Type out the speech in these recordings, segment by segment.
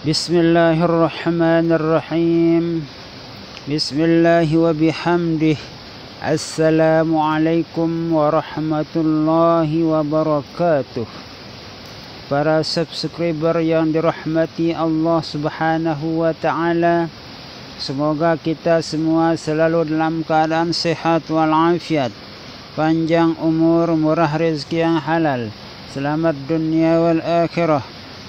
Bismillahirrahmanirrahim. Bismillah wa bihamdih. Assalamualaikum warahmatullahi wabarakatuh. Para subscriber yang dirahmati Allah Subhanahu wa ta'ala, semoga kita semua selalu dalam keadaan sehat walafiat, panjang umur, murah rezeki yang halal, selamat dunia wal akhirah,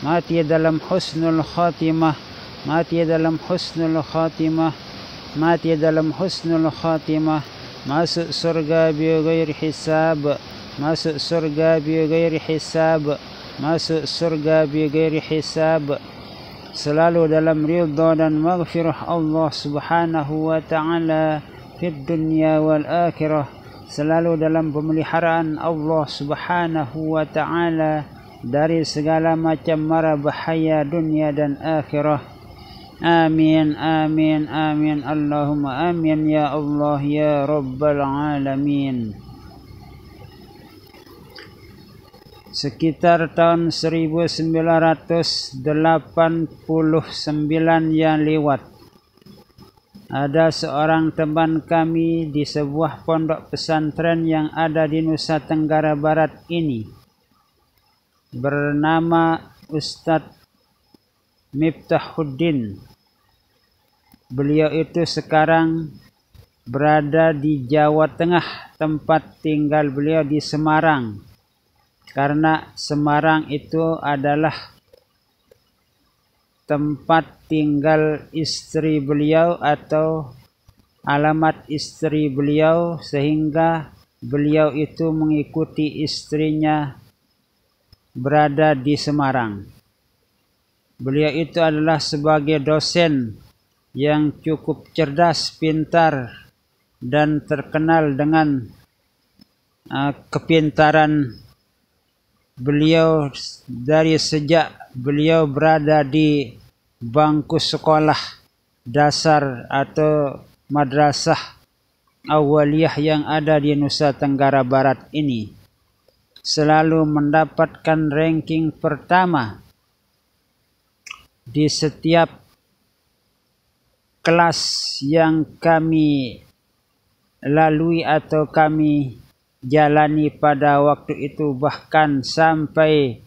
mati dalam husnul khatimah, mati dalam husnul khatimah, mati dalam husnul khatimah, masuk surga bi ghairi hisab, masuk surga bi ghairi hisab, masuk surga bi ghairi hisab, selalu dalam ridha dan maghfirah Allah Subhanahu wa ta'ala fid dunya wal akhirah, selalu dalam pemeliharaan Allah Subhanahu wa ta'ala dari segala macam mara bahaya dunia dan akhirah. Amin, amin, amin, Allahumma amin ya Allah ya Rabbal Alamin. Sekitar tahun 1989 yang lewat, ada seorang teman kami di sebuah pondok pesantren yang ada di Nusa Tenggara Barat ini, bernama Ustadz Miftahuddin. Beliau itu sekarang berada di Jawa Tengah, tempat tinggal beliau di Semarang, karena Semarang itu adalah tempat tinggal istri beliau atau alamat istri beliau, sehingga beliau itu mengikuti istrinya berada di Semarang. Beliau itu adalah sebagai dosen yang cukup cerdas, pintar, dan terkenal dengan kepintaran beliau dari sejak beliau berada di bangku sekolah dasar atau madrasah awaliyah yang ada di Nusa Tenggara Barat ini. Selalu mendapatkan ranking pertama di setiap kelas yang kami lalui atau kami jalani pada waktu itu, bahkan sampai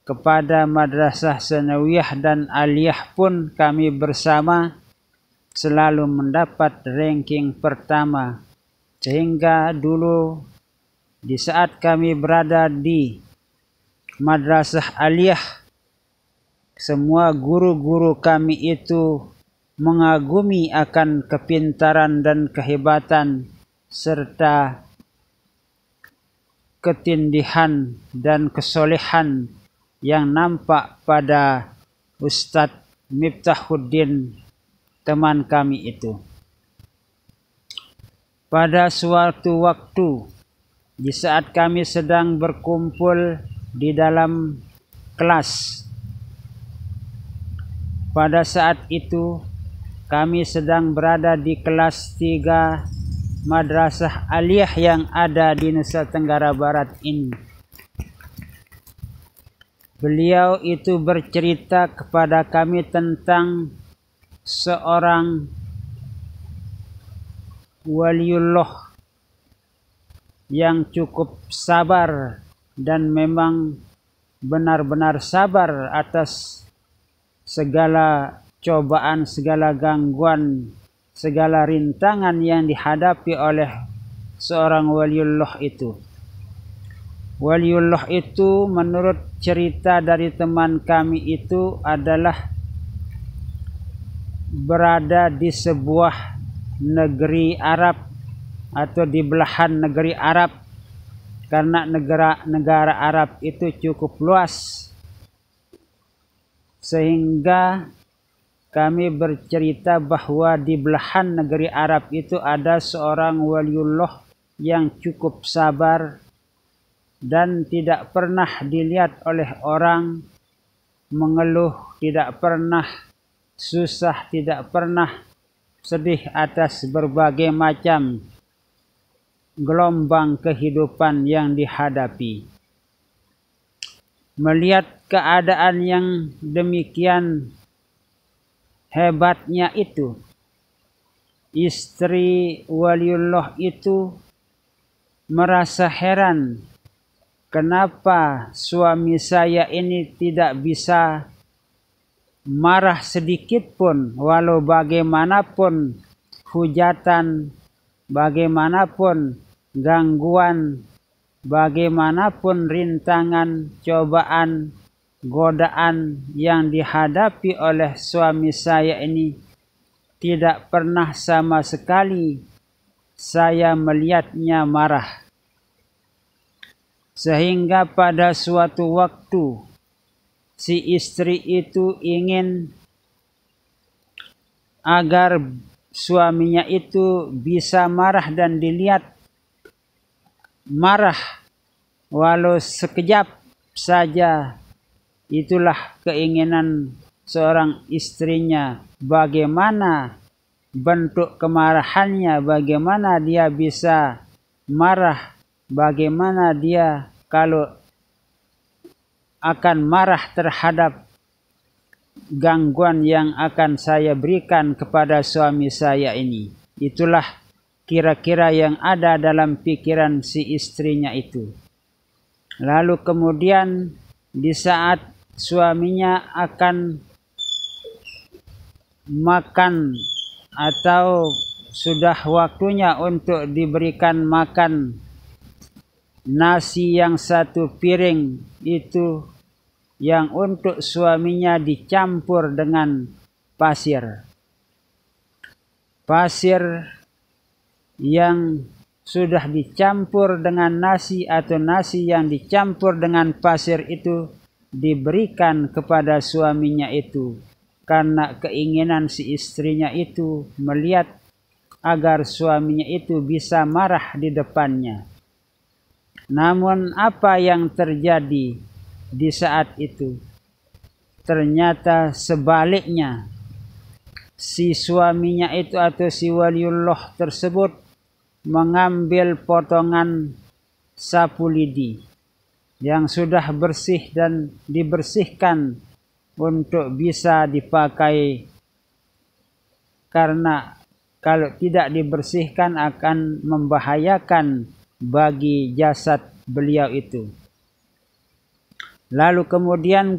kepada madrasah sanawiyah dan aliyah pun kami bersama selalu mendapat ranking pertama. Sehingga dulu di saat kami berada di madrasah aliyah, semua guru-guru kami itu mengagumi akan kepintaran dan kehebatan serta ketindihan dan kesolehan yang nampak pada Ustadz Miftahuddin, teman kami itu. Pada suatu waktu, di saat kami sedang berkumpul di dalam kelas, pada saat itu kami sedang berada di kelas 3 Madrasah Aliyah yang ada di Nusa Tenggara Barat ini. Beliau itu bercerita kepada kami tentang seorang waliullah yang cukup sabar dan memang benar-benar sabar atas segala cobaan, segala gangguan, segala rintangan yang dihadapi oleh seorang waliullah itu. Waliullah itu menurut cerita dari teman kami itu adalah berada di sebuah negeri Arab atau di belahan negeri Arab, karena negara Arab itu cukup luas, sehingga kami bercerita bahwa di belahan negeri Arab itu ada seorang waliullah yang cukup sabar dan tidak pernah dilihat oleh orang mengeluh, tidak pernah susah, tidak pernah sedih atas berbagai macam gelombang kehidupan yang dihadapi. Melihat keadaan yang demikian hebatnya itu, istri waliullah itu merasa heran, kenapa suami saya ini tidak bisa marah sedikit pun, walau bagaimanapun hujatan, bagaimanapun gangguan, bagaimanapun rintangan, cobaan, godaan yang dihadapi oleh suami saya ini, tidak pernah sama sekali saya melihatnya marah. Sehingga pada suatu waktu si istri itu ingin agar suaminya itu bisa marah dan dilihat marah walau sekejap saja. Itulah keinginan seorang istrinya, bagaimana bentuk kemarahannya, bagaimana dia bisa marah, bagaimana dia kalau akan marah terhadap gangguan yang akan saya berikan kepada suami saya ini. Itulah kira-kira yang ada dalam pikiran si istrinya itu. Lalu kemudian di saat suaminya akan makan atau sudah waktunya untuk diberikan makan nasi yang satu piring itu, yang untuk suaminya dicampur dengan pasir. Pasir yang sudah dicampur dengan nasi atau nasi yang dicampur dengan pasir itu diberikan kepada suaminya itu, karena keinginan si istrinya itu melihat agar suaminya itu bisa marah di depannya. Namun apa yang terjadi di saat itu? Ternyata sebaliknya, si suaminya itu atau si waliullah tersebut mengambil potongan sapu lidi yang sudah bersih dan dibersihkan untuk bisa dipakai, karena kalau tidak dibersihkan akan membahayakan bagi jasad beliau itu. Lalu kemudian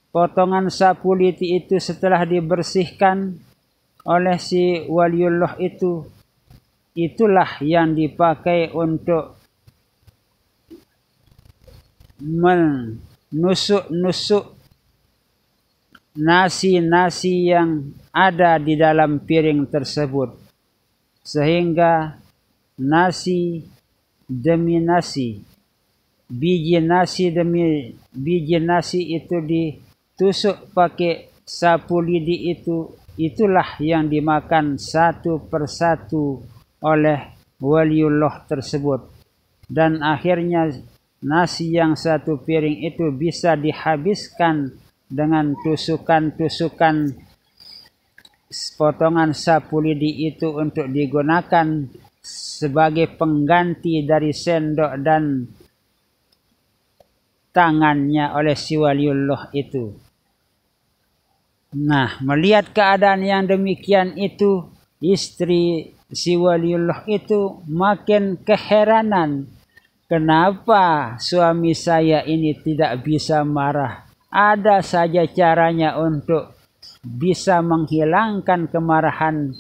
potongan sapu lidi itu setelah dibersihkan oleh si waliullah itu, itulah yang dipakai untuk menusuk-nusuk nasi-nasi yang ada di dalam piring tersebut, sehingga nasi demi nasi, biji nasi demi biji nasi itu ditusuk pakai sapu lidi itu. Itulah yang dimakan satu persatu oleh waliullah tersebut, dan akhirnya nasi yang satu piring itu bisa dihabiskan dengan tusukan-tusukan potongan sapu lidi itu untuk digunakan sebagai pengganti dari sendok dan tangannya oleh si waliullah itu. Nah, melihat keadaan yang demikian itu, istri si waliullah itu makin keheranan. Kenapa suami saya ini tidak bisa marah? Ada saja caranya untuk bisa menghilangkan kemarahan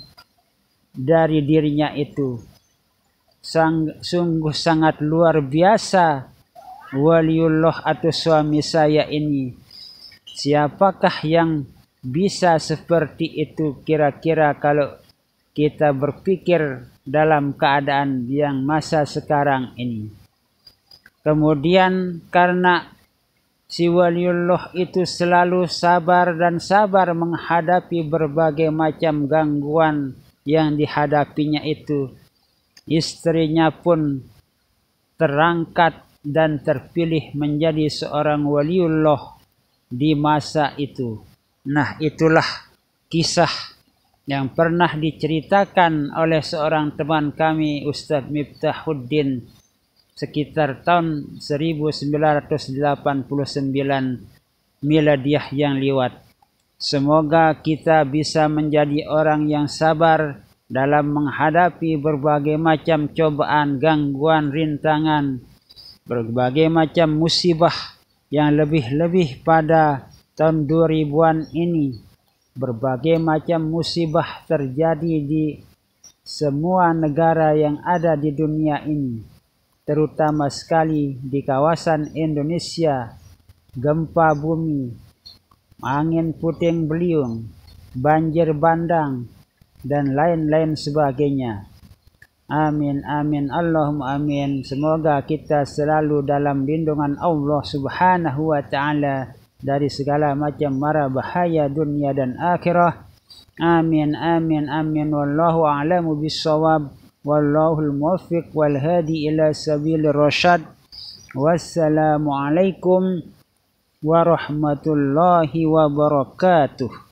dari dirinya itu. Sungguh sangat luar biasa waliullah atau suami saya ini. Siapakah yang bisa seperti itu kira-kira kalau kita berpikir dalam keadaan yang masa sekarang ini? Kemudian karena si waliullah itu selalu sabar dan sabar menghadapi berbagai macam gangguan yang dihadapinya itu, istrinya pun terangkat dan terpilih menjadi seorang waliullah di masa itu. Nah, itulah kisah yang pernah diceritakan oleh seorang teman kami, Ustadz Miftahuddin, sekitar tahun 1989 miladiah yang lewat. Semoga kita bisa menjadi orang yang sabar dalam menghadapi berbagai macam cobaan, gangguan, rintangan, berbagai macam musibah yang lebih-lebih pada tahun 2000-an ini. Berbagai macam musibah terjadi di semua negara yang ada di dunia ini, terutama sekali di kawasan Indonesia. Gempa bumi, angin puting beliung, banjir bandang, dan lain-lain sebagainya. Amin, amin, Allahumma amin. Semoga kita selalu dalam lindungan Allah Subhanahu wa ta'ala dari segala macam mara bahaya dunia dan akhirah. Amin, amin, amin. Wallahu a'lamu bissawab. Wallahul muwaffiq wal hadi ila sabilir rasyad. Wassalamualaikum warahmatullahi wabarakatuh.